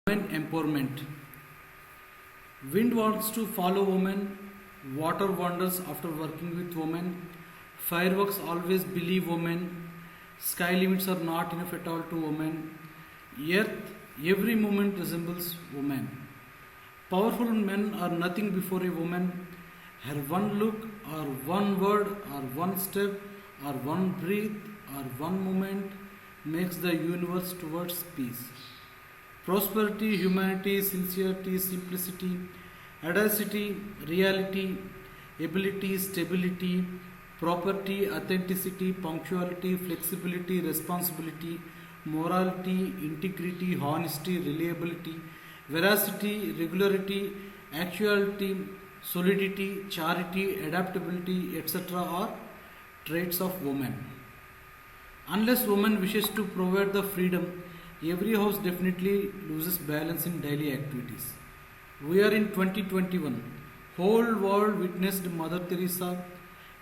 Women empowerment. Wind wants to follow women. Water wonders after working with women. Fireworks always believe women. Sky limits are not enough at all to women. Earth, every moment resembles women. Powerful men are nothing before a woman. Her one look, or one word, or one step, or one breath, or one moment makes the universe towards peace. Prosperity, humanity, sincerity, simplicity, audacity, reality, ability, stability, property, authenticity, punctuality, flexibility, responsibility, morality, integrity, honesty, reliability, veracity, regularity, actuality, solidity, charity, adaptability, etc. are traits of women. Unless woman wishes to provide the freedom, every house definitely loses balance in daily activities. We are in 2021. Whole world witnessed Mother Teresa,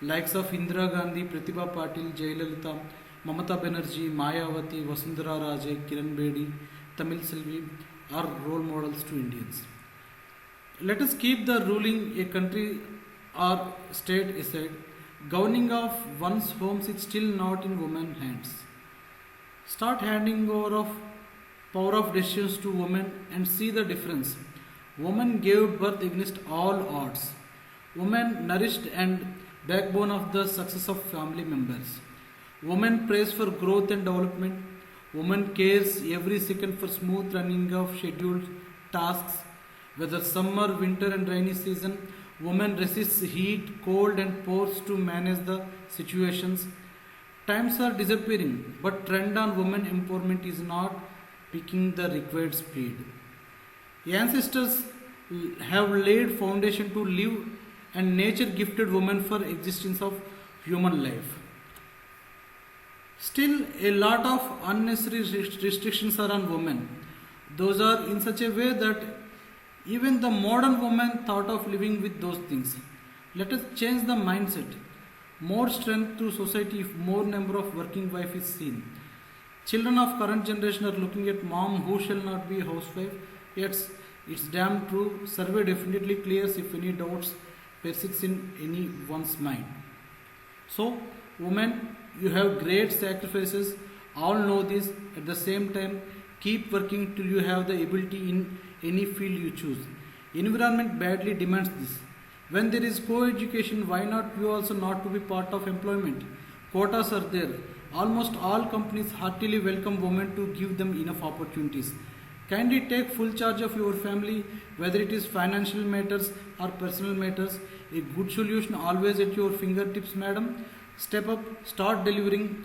likes of Indira Gandhi, Pratibha Patil, Jayalalitha, Mamata Banerjee, Mayawati, Vasundhara Raje, Kiran Bedi, Tamil Selvi are role models to Indians. Let us keep the ruling a country or state aside. Governing of one's homes is still not in women's hands. Start handing over of power of decisions to women and see the difference. Women gave birth against all odds. Women nourished and backbone of the success of family members. Women prays for growth and development. Women cares every second for smooth running of scheduled tasks. Whether summer, winter and rainy season, women resists heat, cold and pores to manage the situations. Times are disappearing, but trend on women empowerment is not picking the required speed. Ancestors have laid foundation to live and nature gifted women for existence of human life. Still, a lot of unnecessary restrictions are on women. Those are in such a way that even the modern woman thought of living with those things. Let us change the mindset. More strength to society if more number of working wife is seen. Children of current generation are looking at mom who shall not be a housewife. Yes, it's damn true. Survey definitely clears if any doubts persists in anyone's mind. So, women, you have great sacrifices. All know this. At the same time, keep working till you have the ability in any field you choose. Environment badly demands this. When there is co-education, why not you also not to be part of employment? Quotas are there. Almost all companies heartily welcome women to give them enough opportunities. Kindly take full charge of your family, whether it is financial matters or personal matters. A good solution always at your fingertips, madam. Step up, start delivering.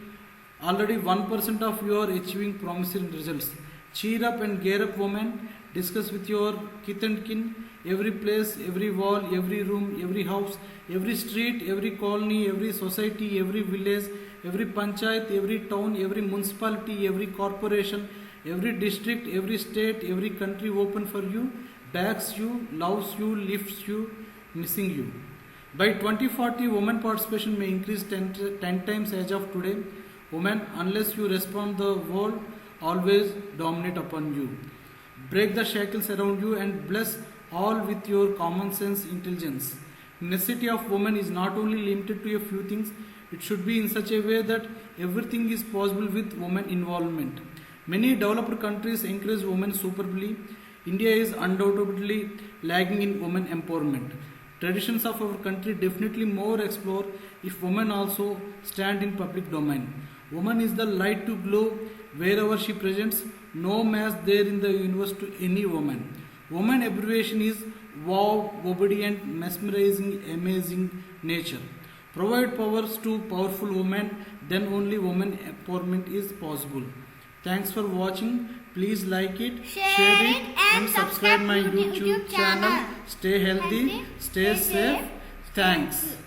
Already 1% of you are achieving promising results. Cheer up and gear up, women. Discuss with your kith and kin. Every place, every wall, every room, every house, every street, every colony, every society, every village, every panchayat, every town, every municipality, every corporation, every district, every state, every country open for you, backs you, loves you, lifts you, missing you. By 2040, women participation may increase 10 times as of today. Women, unless you respond, the world always dominate upon you. Break the shackles around you and bless all with your common sense intelligence. Necessity of women is not only limited to a few things, it should be in such a way that everything is possible with women involvement. Many developed countries encourage women superbly. India is undoubtedly lagging in women empowerment. Traditions of our country definitely more explore if women also stand in public domain. Woman is the light to glow wherever she presents. No match there in the universe to any woman. Woman abbreviation is wow, obedient, mesmerizing, amazing nature. Provide powers to powerful women, then only woman empowerment is possible. Thanks for watching. Please like it, share it and subscribe my YouTube channel. Stay healthy, stay safe. Thanks.